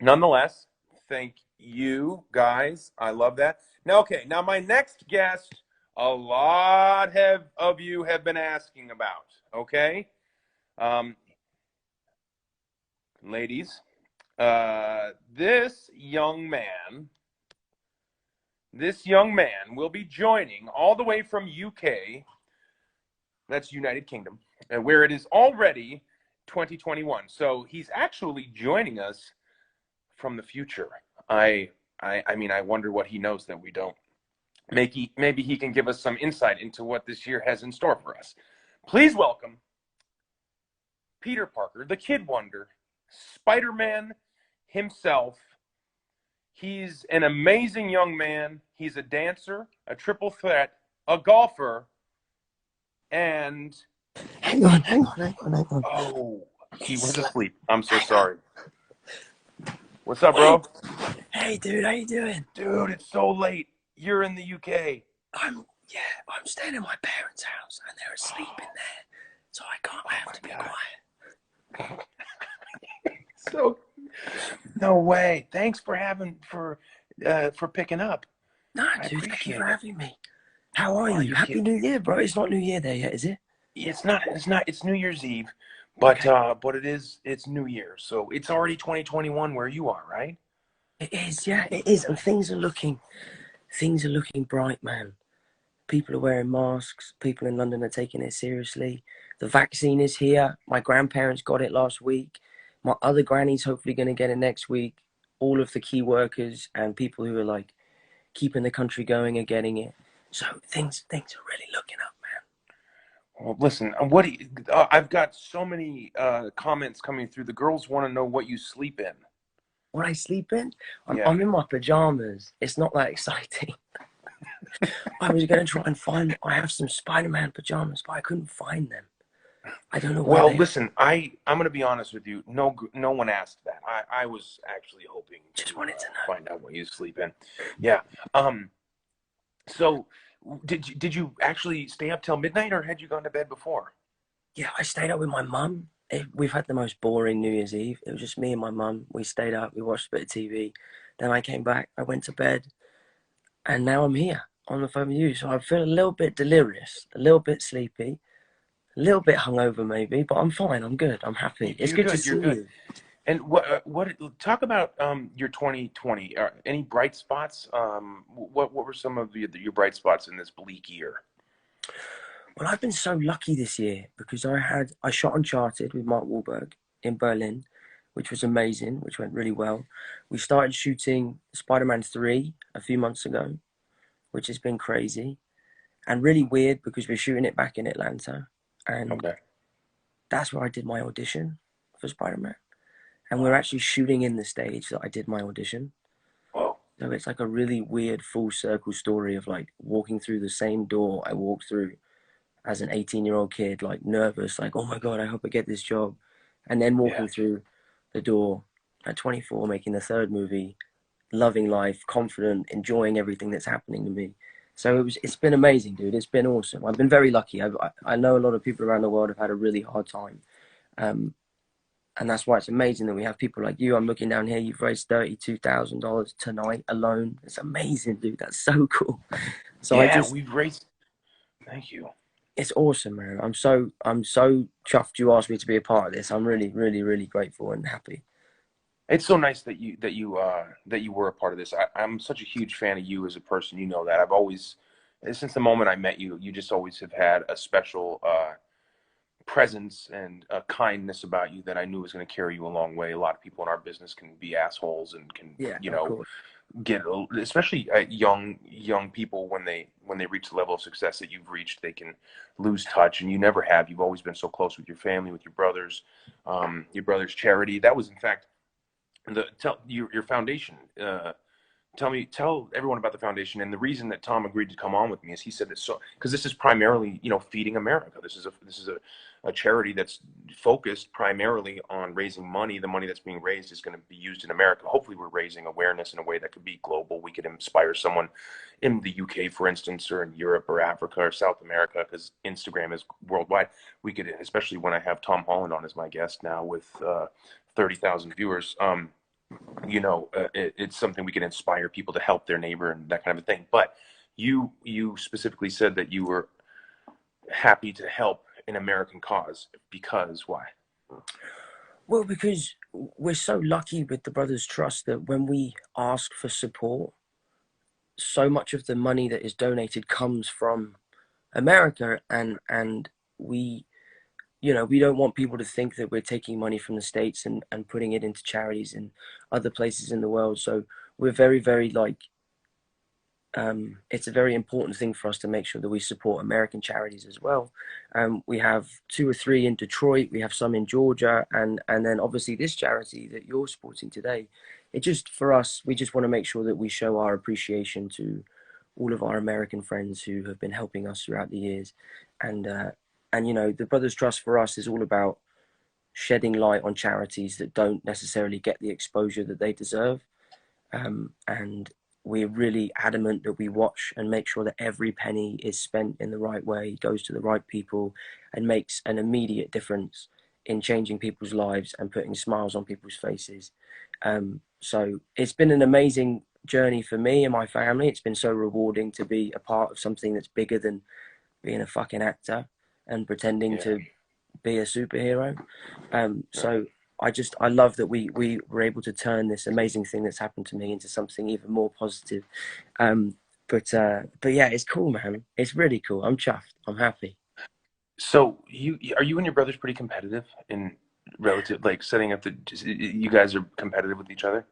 Nonetheless, thank you guys. I love that. Now, okay, now my next guest, a lot of you have been asking about. Okay, um, ladies, this young man, will be joining all the way from UK. That's United Kingdom, where it is already 2021. So he's actually joining us from the future. I mean, I wonder what he knows that we don't. Maybe he can give us some insight into what this year has in store for us. Please welcome Peter Parker, the Kid Wonder, Spider-Man himself. He's an amazing young man. He's a dancer, a triple threat, a golfer, and Hang on. oh, he was asleep. I'm so sorry. What's up, bro? Hey, dude, how you doing? Dude, it's so late. You're in the UK. I'm staying in my parents' house and they're asleep in there, so I have to be quiet. So, no way. Thanks for picking up. No, dude, thank you for having me. How are you? Happy New Year, bro. It's not New Year there yet, is it? It's not. It's New Year's Eve, but Okay. but it's New Year, so it's already 2021 where you are, right? It is, yeah, it is, and things are looking bright, man. People are wearing masks. People in London are taking it seriously. The vaccine is here. My grandparents got it last week. My other granny's hopefully going to get it next week. All of the key workers and people who are like keeping the country going are getting it. So things are really looking up, man. Well, listen, I've got so many comments coming through. The girls want to know what you sleep in. When I sleep in, Yeah. I'm in my pajamas. It's not that exciting. I was going to try and find. I have some Spider-Man pajamas, but I couldn't find them. I don't know where Well, they are. listen, I'm going to be honest with you. No one asked that. I was actually hoping Just to wanted to know. find out what you sleep in. Yeah. So did you actually stay up till midnight, or had you gone to bed before? Yeah, I stayed up with my mum. We've had the most boring New Year's Eve. It was just me and my mum. We stayed up, we watched a bit of TV. Then I came back, I went to bed, and now I'm here on the phone with you. So I feel a little bit delirious, a little bit sleepy, a little bit hungover maybe, but I'm fine. I'm good. I'm happy. It's You're good to good. see You're good. you. And what talk about your 2020? Any bright spots? What were some of your bright spots in this bleak year? Well, I've been so lucky this year because I shot Uncharted with Mark Wahlberg in Berlin, which was amazing, which went really well. We started shooting Spider-Man 3 a few months ago, which has been crazy and really weird because we're shooting it back in Atlanta. And Okay. that's where I did my audition for Spider-Man. And we're Wow. actually shooting in the stage that I did my audition. Whoa. So it's like a really weird full circle story of like walking through the same door I walked through as an 18-year-old kid, like nervous, like, oh my God, I hope I get this job. And then Yeah. walking through the door at 24, making the third movie, loving life, confident, enjoying everything that's happening to me. So it's been amazing, dude. It's been awesome. I've been very lucky. I know a lot of people around the world have had a really hard time. Um, and that's why it's amazing that we have people like you. I'm looking down here. You've raised $32,000 tonight alone. It's amazing, dude. That's so cool. So Yeah. We've raised. Thank you. it's awesome, man. I'm so chuffed you asked me to be a part of this. I'm really, really, really grateful and happy. It's so nice that you were a part of this. I'm such a huge fan of you as a person. You know that. I've always, since the moment I met you, you just always have had a special presence and a kindness about you that I knew was going to carry you a long way. A lot of people in our business can be assholes and can, Yeah, you of know, course. get, especially young people when they reach the level of success that you've reached, they can lose touch, and you never have. You've always been so close with your family, with your brother's charity. That was in fact tell your foundation. Tell everyone about the foundation. And the reason that Tom agreed to come on with me is he said that so because this is primarily, feeding America. This is a charity that's focused primarily on raising money. The money that's being raised is going to be used in America. Hopefully we're raising awareness in a way that could be global. We could inspire someone in the UK, for instance, or in Europe or Africa or South America, because Instagram is worldwide. We could, especially when I have Tom Holland on as my guest now with 30,000 viewers. it's something we can inspire people to help their neighbor and that kind of a thing. But you specifically said that you were happy to help an American cause because why? Well, because we're so lucky with the Brothers Trust that when we ask for support, so much of the money that is donated comes from America, and we we don't want people to think that we're taking money from the States and putting it into charities in other places in the world. So we're very, very like, it's a very important thing for us to make sure that we support American charities as well. We have two or three in Detroit, we have some in Georgia, and then obviously this charity that you're supporting today. It just, for us, we just want to make sure that we show our appreciation to all of our American friends who have been helping us throughout the years. And the Brothers Trust for us is all about shedding light on charities that don't necessarily get the exposure that they deserve. And we're really adamant that we watch and make sure that every penny is spent in the right way, goes to the right people, and makes an immediate difference in changing people's lives and putting smiles on people's faces. So it's been an amazing journey for me and my family. It's been so rewarding to be a part of something that's bigger than being a fucking actor and pretending Yeah. to be a superhero. So I love that we were able to turn this amazing thing that's happened to me into something even more positive. But yeah, it's cool, man. It's really cool. I'm chuffed. I'm happy. So you and your brothers pretty competitive in relative, like setting up you guys are competitive with each other?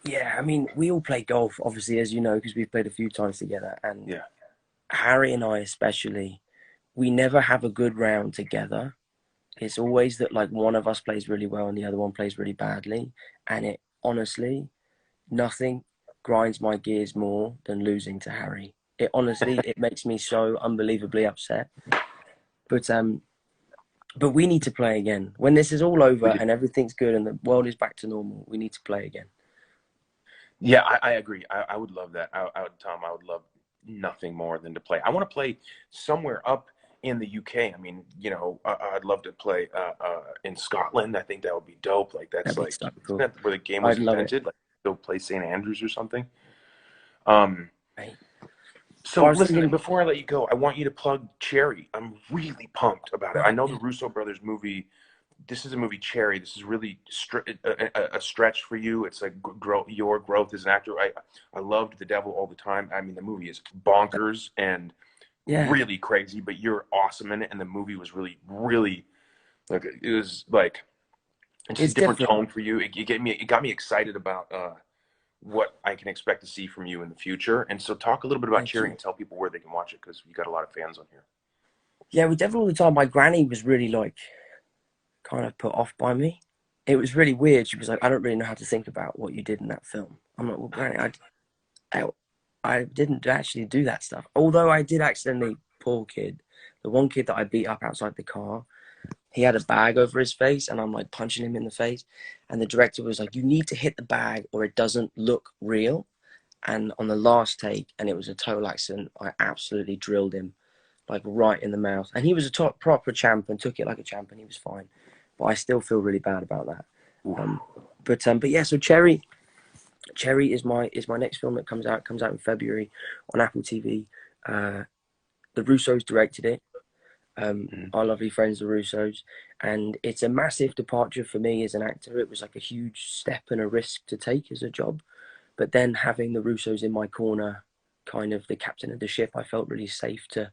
Yeah, I mean, we all play golf, obviously, as you know, because we've played a few times together. And Yeah. Harry and I, especially, we never have a good round together. It's always that like one of us plays really well and the other one plays really badly. And it honestly, nothing grinds my gears more than losing to Harry. It honestly, it makes me so unbelievably upset. But we need to play again. When this is all over We do. and everything's good and the world is back to normal, we need to play again. Yeah, I agree. I would love that. Tom, I would love nothing more than to play. I want to play somewhere up in the UK. I mean, I'd love to play in Scotland. I think that would be dope. Like that's That'd be like, so isn't cool. that where the game was I'd love it. invented? Like go play St. Andrews or something. Um, Right. Well, I so was listen, thinking, before I let you go, I want you to plug Cherry. I'm really pumped about it. I know the Russo brothers movie. This is a movie, Cherry. This is really a stretch for you. It's like your growth as an actor. I loved The Devil All the Time. I mean, the movie is bonkers and yeah, really crazy, but you're awesome in it. And the movie was really, really like it was like it's just a it's different different. tone for you. It got me excited about what I can expect to see from you in the future. And so, talk a little bit about Thank Cherry you. and tell people where they can watch it because you got a lot of fans on here. Yeah, with Devil all the time, my granny was really like kind of put off by me. It was really weird. She was like, I don't really know how to think about what you did in that film. I'm like, well, granny, I, I didn't actually do that stuff. Although I did accidentally, poor kid, the one kid that I beat up outside the car, he had a bag over his face and I'm like punching him in the face. And the director was like, you need to hit the bag or it doesn't look real. And on the last take, and it was a total accident, I absolutely drilled him like right in the mouth. And he was a top proper champ and took it like a champ and he was fine. But I still feel really bad about that. Ooh. But yeah, so Cherry is my next film that comes out in February on Apple TV. The Russos directed it. Mhm. Our lovely friends, the Russos, and it's a massive departure for me as an actor. It was like a huge step and a risk to take as a job, but then having the Russos in my corner, kind of the captain of the ship, I felt really safe to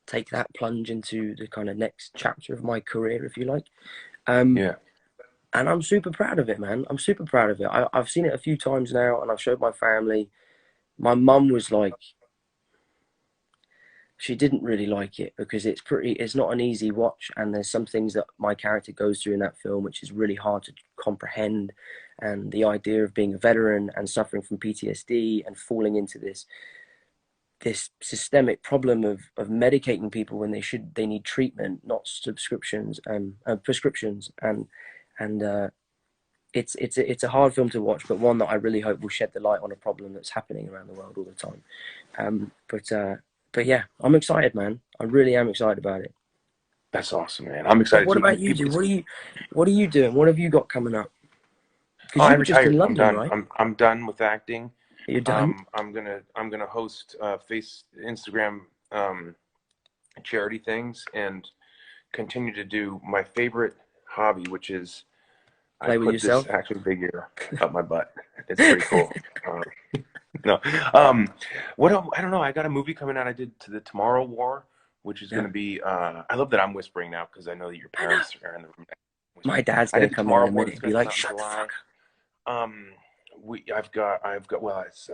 take that plunge into the kind of next chapter of my career, if you like. Um, Yeah. and I'm super proud of it, man. I'm super proud of it. I've seen it a few times now, and I've showed my family. My mum was like, she didn't really like it because it's not an easy watch, and there's some things that my character goes through in that film which is really hard to comprehend, and the idea of being a veteran and suffering from PTSD and falling into this systemic problem of medicating people when they need treatment, not subscriptions and prescriptions, and it's a hard film to watch, but one that I really hope will shed the light on a problem that's happening around the world all the time. But yeah, I'm excited, man. I really am excited about it. That's awesome, man. I'm But excited what too. about you, dude? What are you doing? What have you got coming up? Oh, Because I you were just in retired. I'm London, done. right? I'm done with acting. You're done. I'm gonna host face Instagram charity things and continue to do my favorite hobby, which is I Play with put this yourself. action figure up my butt. It's pretty cool. No, um, I don't know. I got a movie coming out. I did to the Tomorrow War, which is going Yeah, to be. I love that I'm whispering now because I know that your I know. parents are in the room My whispering. dad's I gonna did the come in Tomorrow a War minute that's and be going to come like, out in "Shut the July. fuck up."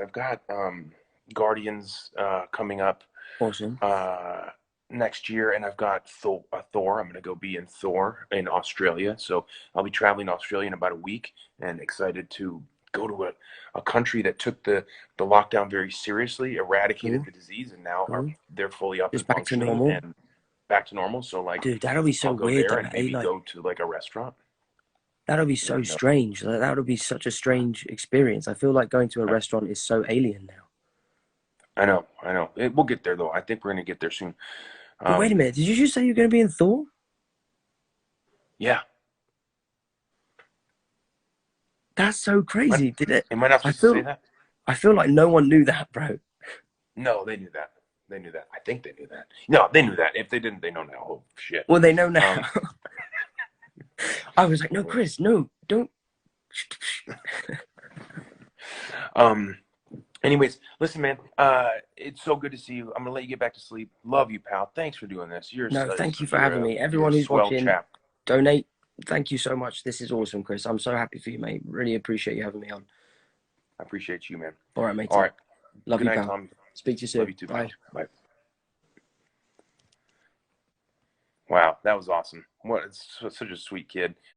I've got Guardians coming up Awesome. uh, next year, and I've got Thor. I'm going to go be in Thor in Australia, so I'll be traveling to Australia in about a week, and excited to go to a country that took the lockdown very seriously, eradicated Cool, the disease, and now cool. they're fully up and Just back to functioning normal. and back to normal. So like, Dude, that'll be so I'll go weird there though, and eh? maybe Like, go to like a restaurant. that'll be so And strange. Like, that'll be such a strange experience. I feel like going to a restaurant is so alien now. I know. We'll get there though. I think we're going to get there soon. But wait a Um, minute, did you just say you're going to be in Thor? yeah. That's so What? crazy. Did it? Am I not I supposed to say feel, that? I feel like no one knew that, bro. No, they knew that. They knew that. I think they knew that. No, they knew that. If they didn't, they know now. Oh shit. Well, they know now. Um, I was like, no, Chris, no, don't. um. Anyways, listen, man. It's so good to see you. I'm gonna let you get back to sleep. Love you, pal. Thanks for doing this. No, thank you for You're having me. you're a Everyone who's swell watching, chap. donate. Thank you so much. This is awesome, Chris. I'm so happy for you, mate. Really appreciate you having me on. I appreciate you, man. All right, All matey. right. Love Good you, night, pal. Tom. Speak to you Love soon. you too, pal. Bye. Bye. Wow, that was awesome. What? It's such a sweet kid.